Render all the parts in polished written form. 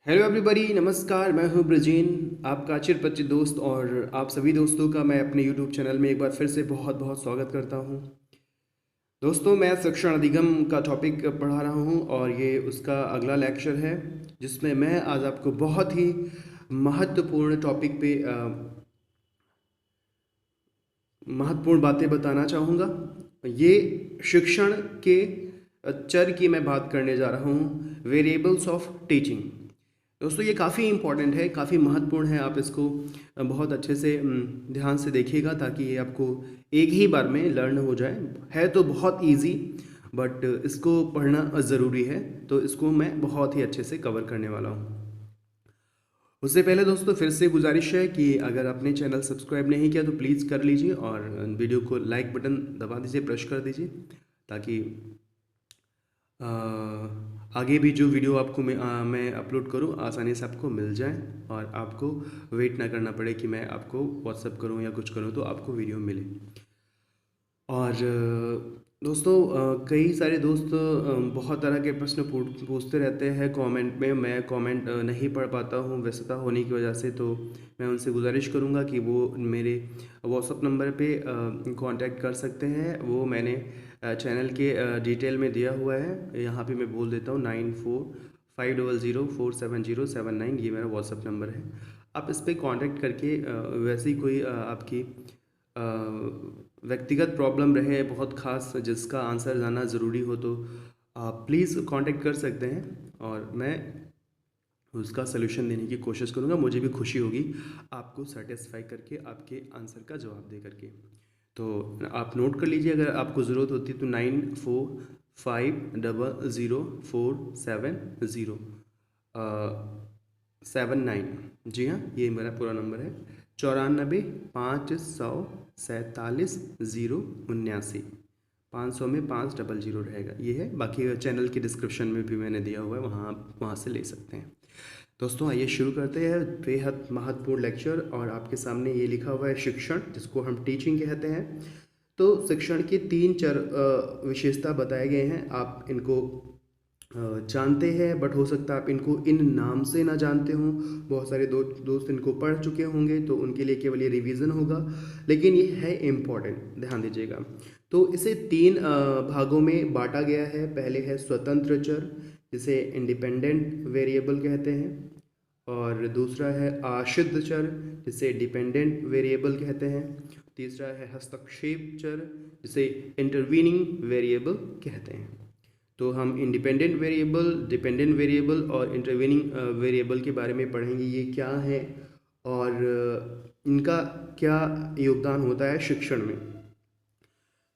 Hello everybody, नमस्कार। मैं हूं ब्रजीन, आपका चिरपरिचित दोस्त, और आप सभी दोस्तों का मैं अपने यूट्यूब चैनल में एक बार फिर से बहुत बहुत स्वागत करता हूं। दोस्तों, मैं शिक्षण अधिगम का टॉपिक पढ़ा रहा हूं और ये उसका अगला लेक्चर है, जिसमें मैं आज आपको बहुत ही महत्वपूर्ण टॉपिक पे महत्वपूर्ण बातें बताना चाहूँगा। ये शिक्षण के चर की मैं बात करने जा रहा हूँ, वेरिएबल्स ऑफ टीचिंग। दोस्तों, ये काफ़ी इम्पॉर्टेंट है, काफ़ी महत्वपूर्ण है। आप इसको बहुत अच्छे से ध्यान से देखिएगा ताकि ये आपको एक ही बार में लर्न हो जाए। है तो बहुत इजी, बट इसको पढ़ना ज़रूरी है, तो इसको मैं बहुत ही अच्छे से कवर करने वाला हूँ। उससे पहले दोस्तों, फिर से गुजारिश है कि अगर आपने चैनल सब्सक्राइब नहीं किया तो प्लीज़ कर लीजिए और वीडियो को लाइक बटन दबा दीजिए, प्रेस कर दीजिए, ताकि आगे भी जो वीडियो आपको मैं अपलोड करूं आसानी से आपको मिल जाए और आपको वेट ना करना पड़े कि मैं आपको व्हाट्सअप करूं या कुछ करूं तो आपको वीडियो मिले। और दोस्तों, कई सारे दोस्त बहुत तरह के प्रश्न पूछते रहते हैं कमेंट में। मैं कमेंट नहीं पढ़ पाता हूँ व्यस्तता होने की वजह से, तो मैं उनसे गुजारिश करूँगा कि वो मेरे व्हाट्सअप नंबर पे कांटेक्ट कर सकते हैं। वो मैंने चैनल के डिटेल में दिया हुआ है। यहाँ पे मैं बोल देता हूँ 9450047079, ये मेरा व्हाट्सअप नंबर है। आप इस पर कांटेक्ट करके वैसे ही कोई आपकी व्यक्तिगत प्रॉब्लम रहे बहुत ख़ास जिसका आंसर जानना ज़रूरी हो, तो आप प्लीज़ कांटेक्ट कर सकते हैं और मैं उसका सलूशन देने की कोशिश करूँगा। मुझे भी खुशी होगी आपको सेटिस्फाई करके, आपके आंसर का जवाब दे करके। तो आप नोट कर लीजिए, अगर आपको ज़रूरत होती है तो 9450047079। जी हाँ, ये मेरा पूरा नंबर है 9450470079। 500 में 500 रहेगा, ये है। बाकी चैनल के डिस्क्रिप्शन में भी मैंने दिया हुआ है, वहाँ आप वहाँ से ले सकते हैं। दोस्तों, आइए शुरू करते हैं बेहद महत्वपूर्ण लेक्चर। और आपके सामने ये लिखा हुआ है शिक्षण, जिसको हम टीचिंग कहते हैं। तो शिक्षण के 3 चर विशेषता बताए गए हैं। आप इनको जानते हैं, बट हो सकता है आप इनको इन नाम से ना जानते हों। बहुत सारे दोस्त इनको पढ़ चुके होंगे, तो उनके लिए केवल ये रिवीजन होगा, लेकिन ये है इम्पॉर्टेंट, ध्यान दीजिएगा। तो इसे 3 भागों में बांटा गया है। पहले है स्वतंत्र चर, जिसे इंडिपेंडेंट वेरिएबल कहते हैं, और दूसरा है आश्रित चर, जिसे डिपेंडेंट वेरिएबल कहते हैं। तीसरा है हस्तक्षेप चर, जिसे इंटरवीनिंग वेरिएबल कहते हैं। तो हम इंडिपेंडेंट वेरिएबल, डिपेंडेंट वेरिएबल और इंटरवीनिंग वेरिएबल के बारे में पढ़ेंगे। ये क्या है और इनका क्या योगदान होता है शिक्षण में।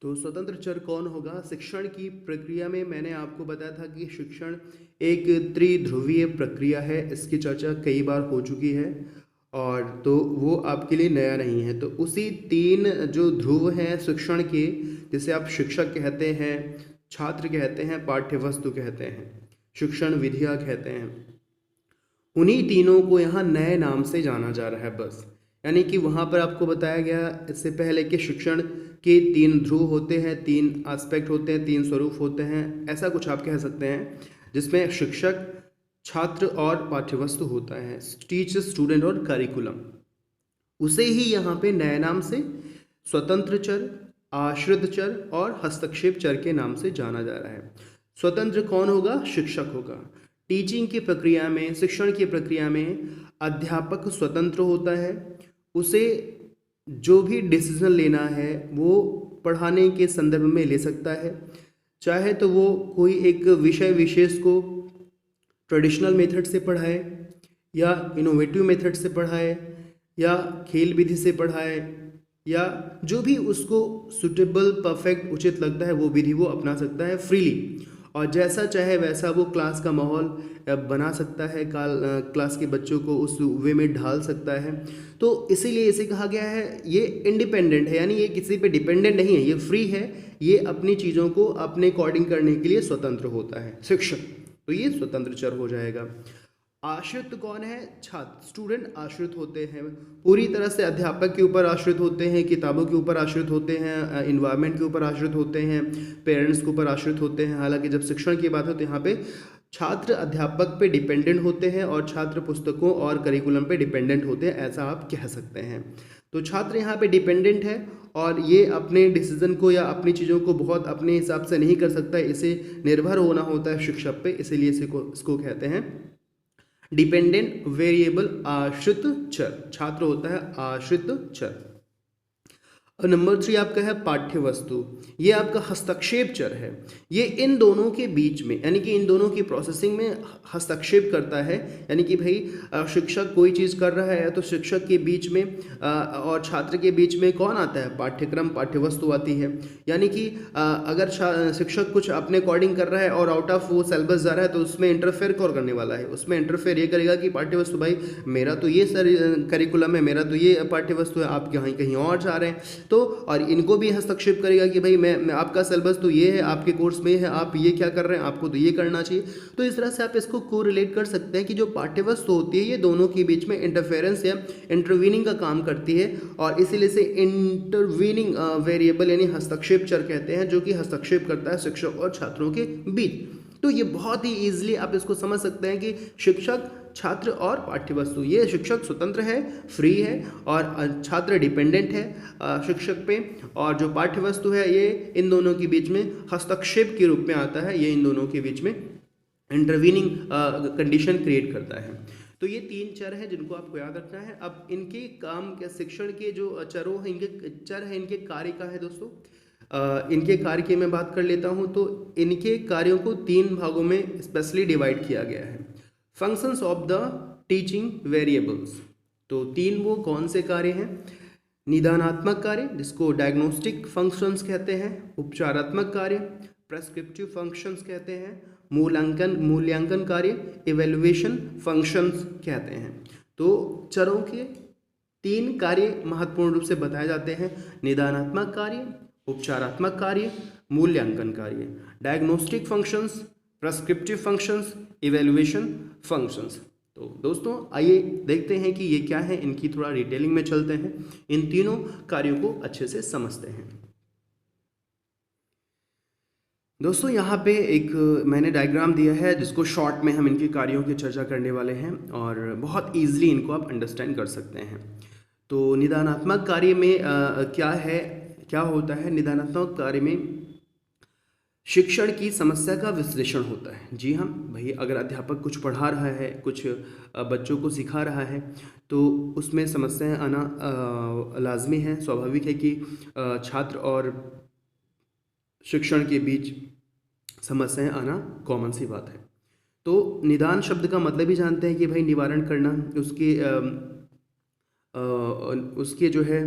तो स्वतंत्र चर कौन होगा? शिक्षण की प्रक्रिया में मैंने आपको बताया था कि शिक्षण एक त्रिध्रुवीय प्रक्रिया है। इसकी चर्चा कई बार हो चुकी है, और तो वो आपके लिए नया नहीं है। तो उसी 3 जो ध्रुव हैं शिक्षण के, जिसे आप शिक्षक कहते हैं, छात्र कहते हैं, पाठ्य वस्तु कहते हैं, शिक्षण विधियाँ कहते हैं, उन्हीं तीनों को यहाँ नए नाम से जाना जा रहा है बस। यानी कि वहाँ पर आपको बताया गया इससे पहले कि शिक्षण के 3 ध्रुव होते हैं, 3 एस्पेक्ट होते हैं, 3 स्वरूप होते हैं, ऐसा कुछ आप कह सकते हैं, जिसमें शिक्षक, छात्र और पाठ्यवस्तु होता है, टीचर, स्टूडेंट और करिकुलम। उसे ही यहाँ पे नए नाम से स्वतंत्र चर, आश्रित चर और हस्तक्षेप चर के नाम से जाना जा रहा है। स्वतंत्र कौन होगा? शिक्षक होगा। टीचिंग की प्रक्रिया में, शिक्षण की प्रक्रिया में अध्यापक स्वतंत्र होता है। उसे जो भी डिसीजन लेना है वो पढ़ाने के संदर्भ में ले सकता है। चाहे तो वो कोई एक विषय विशेष को ट्रेडिशनल मेथड से पढ़ाए, या इनोवेटिव मेथड से पढ़ाए, या खेल विधि से पढ़ाए, या जो भी उसको सुटेबल, परफेक्ट, उचित लगता है वो विधि वो अपना सकता है फ्रीली, और जैसा चाहे वैसा वो क्लास का माहौल बना सकता है, क्लास के बच्चों को उस वे में ढाल सकता है। तो इसीलिए इसे कहा गया है ये इंडिपेंडेंट है, यानी ये किसी पे डिपेंडेंट नहीं है, ये फ्री है, ये अपनी चीज़ों को अपने अकॉर्डिंग करने के लिए स्वतंत्र होता है शिक्षक। तो ये स्वतंत्र चर हो जाएगा। आश्रित कौन है? छात्र, स्टूडेंट आश्रित होते हैं, पूरी तरह से अध्यापक के ऊपर आश्रित होते हैं, किताबों के ऊपर आश्रित होते हैं, इन्वायरमेंट के ऊपर आश्रित होते हैं, पेरेंट्स के ऊपर आश्रित होते हैं। हालांकि जब शिक्षण की बात हो तो यहाँ पे छात्र अध्यापक पे डिपेंडेंट होते हैं और छात्र पुस्तकों और करिकुलम पे डिपेंडेंट होते हैं, ऐसा आप कह सकते हैं। तो छात्र यहाँ पे डिपेंडेंट है और ये अपने डिसीजन को या अपनी चीज़ों को बहुत अपने हिसाब से नहीं कर सकता है, इसे निर्भर होना होता है शिक्षक पे, इसीलिए इसको कहते हैं डिपेंडेंट वेरिएबल, आश्रित चर। छात्र होता है आश्रित चर। और नंबर 3 आपका है पाठ्य वस्तु। ये आपका हस्तक्षेप चर है। ये इन दोनों के बीच में, यानी कि इन दोनों की प्रोसेसिंग में हस्तक्षेप करता है। यानी कि भाई शिक्षक कोई चीज़ कर रहा है तो शिक्षक के बीच में और छात्र के बीच में कौन आता है? पाठ्यक्रम, पाठ्य वस्तु आती है। यानी कि अगर शिक्षक कुछ अपने अकॉर्डिंग कर रहा है और आउट ऑफ वो सिलेबस जा रहा है तो उसमें इंटरफेयर कौन करने वाला है? उसमें इंटरफेयर ये करेगा कि पाठ्य वस्तु, भाई मेरा तो ये करिकुलम है, मेरा तो ये पाठ्य वस्तु है, आप कहीं और जा रहे हैं। तो और इनको भी हस्तक्षेप करेगा कि भाई मैं आपका सिलेबस तो ये है, आपके कोर्स में है, आप ये क्या कर रहे हैं, आपको तो ये करना चाहिए। तो इस तरह से आप इसको कोरिलेट कर सकते हैं कि जो पाठ्यवस्तु होती है ये दोनों के बीच में इंटरफेरेंस या इंटरवीनिंग का काम करती है और इसीलिए से इंटरवीनिंग वेरिएबल यानी हस्तक्षेप चर कहते हैं, जो कि हस्तक्षेप करता है शिक्षक और छात्रों के बीच। तो ये बहुत ही ईजिली आप इसको समझ सकते हैं कि शिक्षक, छात्र और पाठ्यवस्तु, ये शिक्षक स्वतंत्र है, फ्री है और छात्र डिपेंडेंट है शिक्षक पे, और जो पाठ्यवस्तु है ये इन दोनों के बीच में हस्तक्षेप के रूप में आता है, ये इन दोनों के बीच में इंटरवीनिंग कंडीशन क्रिएट करता है। तो ये 3 चर हैं जिनको आपको याद रखना है। अब इनके काम के शिक्षण के जो चरों हैं, इनके चर हैं, इनके कार्य का है दोस्तों। इनके कार्य की मैं बात कर लेता हूँ तो इनके कार्यों को 3 भागों में स्पेशली डिवाइड किया गया है। Functions of the teaching variables, तो 3 वो कौन से कार्य हैं? निदानात्मक कार्य जिसको डायग्नोस्टिक फंक्शंस कहते हैं, उपचारात्मक कार्य प्रेस्क्रिप्टिव फंक्शंस कहते हैं, मूल्यांकन कार्य इवैल्यूएशन फंक्शंस कहते हैं। तो चरों के 3 कार्य महत्वपूर्ण रूप से बताए जाते हैं: निदानात्मक कार्य, उपचारात्मक कार्य, मूल्यांकन कार्य, diagnostic functions, prescriptive functions, evaluation functions. तो दोस्तों आइए देखते हैं कि ये क्या है, इनकी थोड़ा डिटेलिंग में चलते हैं, इन तीनों कार्यों को अच्छे से समझते हैं। दोस्तों यहाँ पे एक मैंने डायग्राम दिया है जिसको शॉर्ट में हम इनके कार्यों की चर्चा करने वाले हैं और बहुत ईजिली इनको आप अंडरस्टैंड कर सकते हैं। तो निदानात्मक कार्य में क्या होता है? निदानात्मक कार्य में शिक्षण की समस्या का विश्लेषण होता है। जी हाँ भाई, अगर अध्यापक कुछ पढ़ा रहा है, कुछ बच्चों को सिखा रहा है तो उसमें समस्याएं आना लाजमी है, स्वाभाविक है कि छात्र और शिक्षण के बीच समस्याएं आना कॉमन सी बात है। तो निदान शब्द का मतलब ही जानते हैं कि भाई निवारण करना, उसके जो है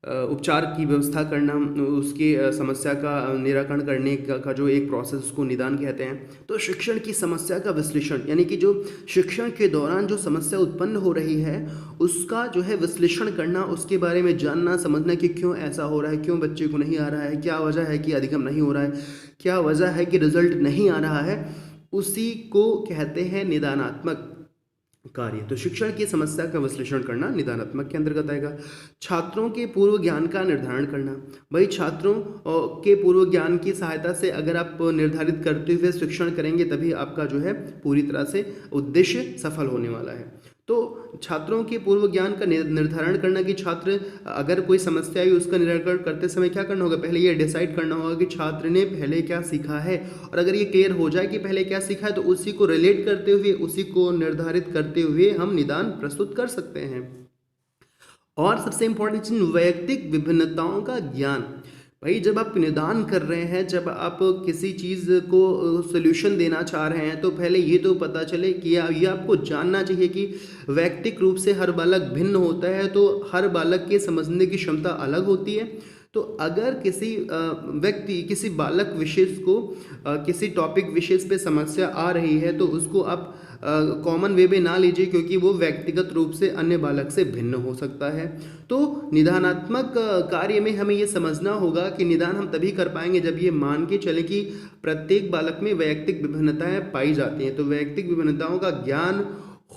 उपचार की व्यवस्था करना, उसकी समस्या का निराकरण करने का जो एक प्रोसेस, उसको निदान कहते हैं। तो शिक्षण की समस्या का विश्लेषण यानी कि जो शिक्षण के दौरान जो समस्या उत्पन्न हो रही है उसका जो है विश्लेषण करना, उसके बारे में जानना, समझना कि क्यों ऐसा हो रहा है, क्यों बच्चे को नहीं आ रहा है, क्या वजह है कि अधिगम नहीं हो रहा है, क्या वजह है कि रिजल्ट नहीं आ रहा है, उसी को कहते हैं निदानात्मक कार्य। तो शिक्षण की समस्या का विश्लेषण करना निदानात्मक के अंतर्गत आएगा। छात्रों के पूर्व ज्ञान का निर्धारण करना, भाई छात्रों के पूर्व ज्ञान की सहायता से अगर आप निर्धारित करते हुए शिक्षण करेंगे तभी आपका जो है पूरी तरह से उद्देश्य सफल होने वाला है। तो छात्रों के पूर्व ज्ञान का निर्धारण करना कि छात्र अगर कोई समस्या आई उसका निराकरण करते समय क्या करना होगा, पहले ये डिसाइड करना होगा कि छात्र ने पहले क्या सीखा है, और अगर ये क्लियर हो जाए कि पहले क्या सीखा है तो उसी को रिलेट करते हुए, उसी को निर्धारित करते हुए हम निदान प्रस्तुत कर सकते हैं। और सबसे इम्पोर्टेंट चीज, वैयक्तिक विभिन्नताओं का ज्ञान। भाई जब आप निदान कर रहे हैं, जब आप किसी चीज़ को सोल्यूशन देना चाह रहे हैं तो पहले ये तो पता चले कि ये आपको जानना चाहिए कि वैयक्तिक रूप से हर बालक भिन्न होता है, तो हर बालक के समझने की क्षमता अलग होती है। तो अगर किसी व्यक्ति, किसी बालक विशेष को किसी टॉपिक विशेष पे समस्या आ रही है तो उसको आप कॉमन वे में ना लीजिए, क्योंकि वो व्यक्तिगत रूप से अन्य बालक से भिन्न हो सकता है। तो निदानात्मक कार्य में हमें ये समझना होगा कि निदान हम तभी कर पाएंगे जब ये मान के चले कि प्रत्येक बालक में वैयक्तिक विभिन्नताएं पाई जाती हैं। तो वैयक्तिक विभिन्नताओं का ज्ञान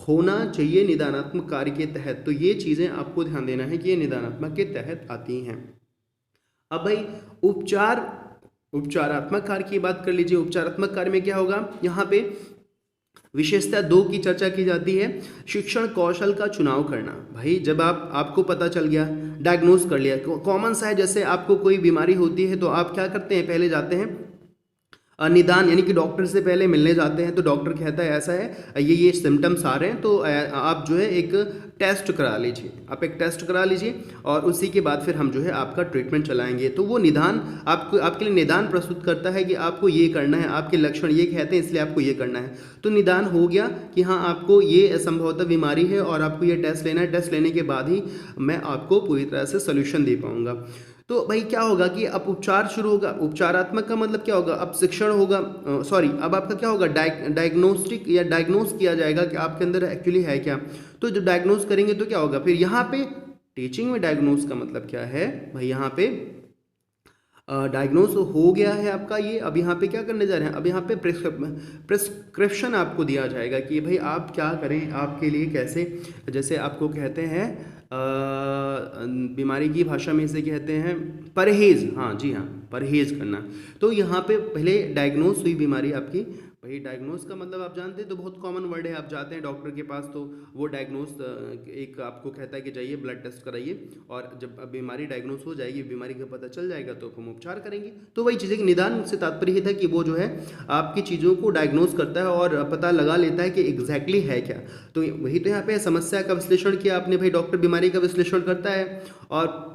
होना चाहिए निदानात्मक कार्य के तहत। तो ये चीज़ें आपको ध्यान देना है कि ये निदानात्मक के तहत आती हैं। अब भाई उपचारात्मक कार्य की बात कर लीजिए। उपचारात्मक कार्य में क्या होगा, यहाँ पे विशेषता 2 की चर्चा की जाती है, शिक्षण कौशल का चुनाव करना। भाई जब आपको पता चल गया, डायग्नोज कर लिया, कॉमन सा है, जैसे आपको कोई बीमारी होती है तो आप क्या करते हैं, पहले जाते हैं निदान यानी कि डॉक्टर से पहले मिलने जाते हैं, तो डॉक्टर कहता है ऐसा है, ये सिम्टम्स आ रहे हैं, तो आप जो है एक टेस्ट करा लीजिए, आप एक टेस्ट करा लीजिए और उसी के बाद फिर हम जो है आपका ट्रीटमेंट चलाएंगे। तो वो निदान आपके लिए निदान प्रस्तुत करता है कि आपको ये करना है, आपके लक्षण ये कहते हैं इसलिए आपको ये करना है। तो निदान हो गया कि हाँ आपको ये संभवतः बीमारी है और आपको ये टेस्ट लेना है, टेस्ट लेने के बाद ही मैं आपको पूरी तरह से सोल्यूशन दे पाऊँगा। तो भाई क्या होगा कि अब उपचार शुरू होगा। उपचारात्मक का मतलब क्या होगा, अब शिक्षण होगा, अब आपका क्या होगा, डायग्नोस्टिक या डायग्नोस किया जाएगा कि आपके अंदर एक्चुअली है क्या। तो जो डायग्नोस करेंगे तो क्या होगा, फिर यहाँ पे टीचिंग में डायग्नोस का मतलब क्या है भाई, यहाँ पे डायग्नोस हो गया है आपका ये, अब यहाँ पे क्या करने जा रहे हैं, अब यहाँ पे प्रिस्क्रिप्शन आपको दिया जाएगा कि भाई आप क्या करें, आपके लिए कैसे, जैसे आपको कहते हैं बीमारी की भाषा में इसे कहते हैं परहेज, हाँ जी हाँ, परहेज करना। तो यहाँ पे पहले डायग्नोस हुई बीमारी आपकी, भाई डायग्नोस का मतलब आप जानते हैं, तो बहुत कॉमन वर्ड है, आप जाते हैं डॉक्टर के पास तो वो डायग्नोस एक आपको कहता है कि जाइए ब्लड टेस्ट कराइए, और जब बीमारी डायग्नोस हो जाएगी, बीमारी का पता चल जाएगा तो हम उपचार करेंगे। तो वही चीज़ें, निदान से तात्पर्य ये था कि वो जो है आपकी चीज़ों को डायग्नोस करता है और पता लगा लेता है कि एग्जैक्टली है क्या। तो वही तो यहाँ पे समस्या का विश्लेषण किया आपने, भाई डॉक्टर बीमारी का विश्लेषण करता है और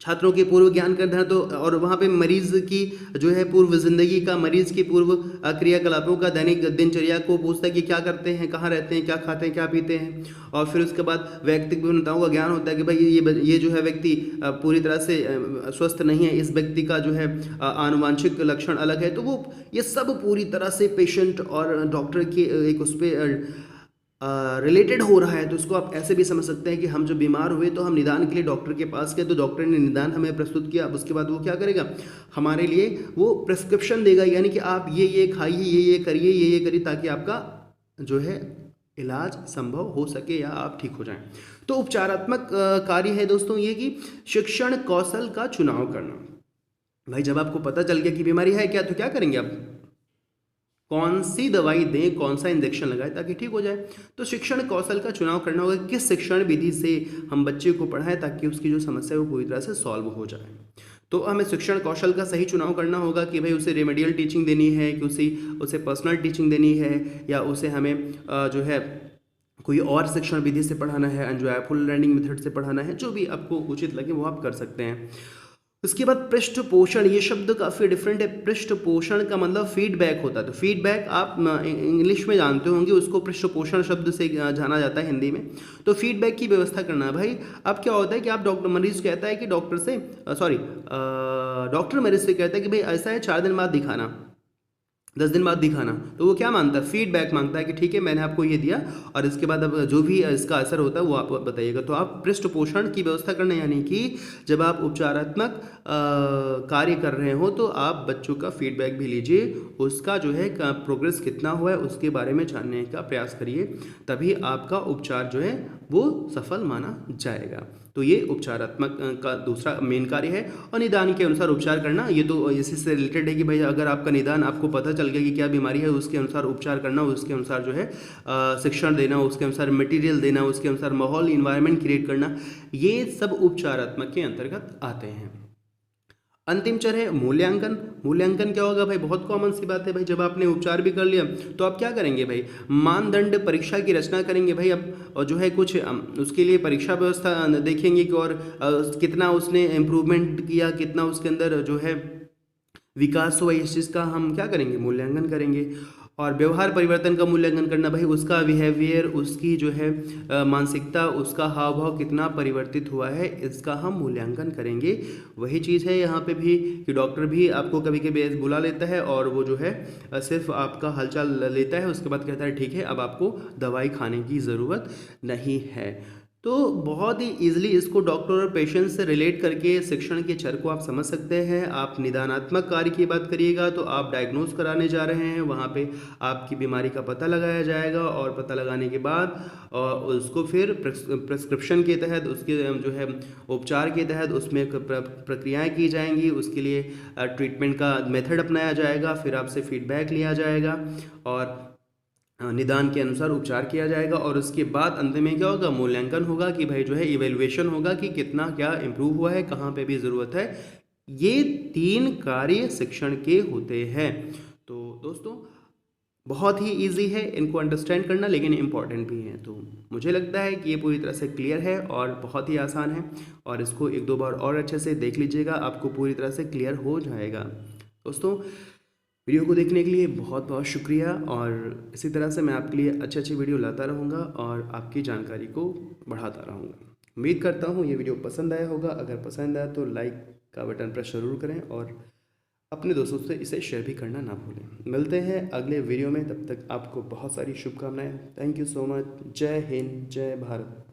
छात्रों के पूर्व ज्ञान का अध्ययन, तो और वहाँ पे मरीज की जो है पूर्व जिंदगी का, मरीज की पूर्व क्रियाकलापों का, दैनिक दिनचर्या को पूछता है कि क्या करते हैं, कहाँ रहते हैं, क्या खाते हैं, क्या पीते हैं। और फिर उसके बाद व्यक्तिगत भिन्नताओं का ज्ञान होता है कि भाई ये जो है व्यक्ति पूरी तरह से स्वस्थ नहीं है, इस व्यक्ति का जो है आनुवांशिक लक्षण अलग है। तो वो ये सब पूरी तरह से पेशेंट और डॉक्टर के एक उस पर रिलेटेड हो रहा है। तो इसको आप ऐसे भी समझ सकते हैं कि हम जब बीमार हुए तो हम निदान के लिए डॉक्टर के पास गए, तो डॉक्टर ने निदान हमें प्रस्तुत किया। अब उसके बाद वो क्या करेगा, हमारे लिए वो प्रिस्क्रिप्शन देगा, यानी कि आप ये खाइए, ये करिए, ये करिए, ताकि आपका जो है इलाज संभव हो सके या आप ठीक हो जाएं। तो उपचारात्मक कार्य है दोस्तों ये कि शिक्षण कौशल का चुनाव करना। भाई जब आपको पता चल गया कि बीमारी है क्या, तो क्या करेंगे आप, कौन सी दवाई दें, कौन सा इंजेक्शन लगाएं ताकि ठीक हो जाए। तो शिक्षण कौशल का चुनाव करना होगा, किस शिक्षण विधि से हम बच्चे को पढ़ाएं ताकि उसकी जो समस्या है वो पूरी तरह से सॉल्व हो जाए। तो हमें शिक्षण कौशल का सही चुनाव करना होगा कि भाई उसे रेमेडियल टीचिंग देनी है, कि उसे पर्सनल टीचिंग देनी है, या उसे हमें जो है कोई और शिक्षण विधि से पढ़ाना है, एंजॉयफुल लर्निंग मेथड से पढ़ाना है, जो भी आपको उचित लगे वो आप कर सकते हैं। उसके बाद पृष्ठ पोषण, ये शब्द काफ़ी डिफरेंट है। पृष्ठ पोषण का मतलब फीडबैक होता है। तो फीडबैक आप इंग्लिश में जानते होंगे, उसको पृष्ठ पोषण शब्द से जाना जाता है हिंदी में। तो फीडबैक की व्यवस्था करना भाई। अब क्या होता है कि आप डॉक्टर मरीज कहता है कि डॉक्टर मरीज से कहता है कि भाई ऐसा है 4 दिन बाद दिखाना, 10 दिन बाद दिखाना। तो वो क्या मांगता है, फीडबैक मांगता है कि ठीक है मैंने आपको ये दिया और इसके बाद अब जो भी इसका असर होता है वो आप बताइएगा। तो आप पृष्ठ पोषण की व्यवस्था करना, यानी कि जब आप उपचारात्मक कार्य कर रहे हो तो आप बच्चों का फीडबैक भी लीजिए, उसका जो है प्रोग्रेस कितना हुआ है उसके बारे में जानने का प्रयास करिए, तभी आपका उपचार जो है वो सफल माना जाएगा। तो ये उपचारात्मक का दूसरा मेन कार्य है। और निदान के अनुसार उपचार करना, ये तो इसी से रिलेटेड है कि भाई अगर आपका निदान, आपको पता चल गया कि क्या बीमारी है, उसके अनुसार उपचार करना, उसके अनुसार जो है शिक्षण देना, उसके अनुसार मटेरियल देना, उसके अनुसार माहौल इन्वायरमेंट क्रिएट करना, ये सब उपचारात्मक के अंतर्गत आते हैं। अंतिम चर है मूल्यांकन। मूल्यांकन क्या होगा भाई, बहुत कॉमन सी बात है भाई। जब आपने उपचार भी कर लिया तो आप क्या करेंगे भाई, मानदंड परीक्षा की रचना करेंगे भाई। अब और जो है कुछ उसके लिए परीक्षा व्यवस्था देखेंगे कि और कितना उसने इम्प्रूवमेंट किया, कितना उसके अंदर जो है विकास हुआ, इस चीज़ का हम क्या करेंगे, मूल्यांकन करेंगे। और व्यवहार परिवर्तन का मूल्यांकन करना भाई, उसका बिहेवियर, उसकी जो है मानसिकता, उसका हाव भाव कितना परिवर्तित हुआ है, इसका हम मूल्यांकन करेंगे। वही चीज़ है यहाँ पे भी कि डॉक्टर भी आपको कभी कभी बुला लेता है और वो जो है सिर्फ आपका हालचाल लेता है, उसके बाद कहता है ठीक है अब आपको दवाई खाने की ज़रूरत नहीं है। तो बहुत ही ईजिली इसको डॉक्टर और पेशेंट से रिलेट करके शिक्षण के चर को आप समझ सकते हैं। आप निदानात्मक कार्य की बात करिएगा तो आप डायग्नोज कराने जा रहे हैं, वहाँ पे आपकी बीमारी का पता लगाया जाएगा और पता लगाने के बाद उसको फिर प्रिस्क्रिप्शन के तहत, उसके जो है उपचार के तहत उसमें प्रक्रियाएँ की जाएंगी, उसके लिए ट्रीटमेंट का मेथड अपनाया जाएगा, फिर आपसे फीडबैक लिया जाएगा और निदान के अनुसार उपचार किया जाएगा और उसके बाद अंत में क्या होगा, मूल्यांकन होगा कि भाई जो है इवेल्युएशन होगा कि कितना क्या इम्प्रूव हुआ है, कहाँ पे भी ज़रूरत है। ये 3 कार्य शिक्षण के होते हैं। तो दोस्तों बहुत ही इजी है इनको अंडरस्टैंड करना, लेकिन इम्पॉर्टेंट भी है। तो मुझे लगता है कि ये पूरी तरह से क्लियर है और बहुत ही आसान है, और इसको 1-2 बार और अच्छे से देख लीजिएगा, आपको पूरी तरह से क्लियर हो जाएगा। दोस्तों वीडियो को देखने के लिए बहुत बहुत शुक्रिया, और इसी तरह से मैं आपके लिए अच्छे अच्छे वीडियो लाता रहूँगा और आपकी जानकारी को बढ़ाता रहूँगा। उम्मीद करता हूँ ये वीडियो पसंद आया होगा। अगर पसंद आया तो लाइक का बटन प्रेस ज़रूर करें और अपने दोस्तों से इसे शेयर भी करना ना भूलें। मिलते हैं अगले वीडियो में, तब तक आपको बहुत सारी शुभकामनाएं। Thank you so much. जय हिंद, जय भारत।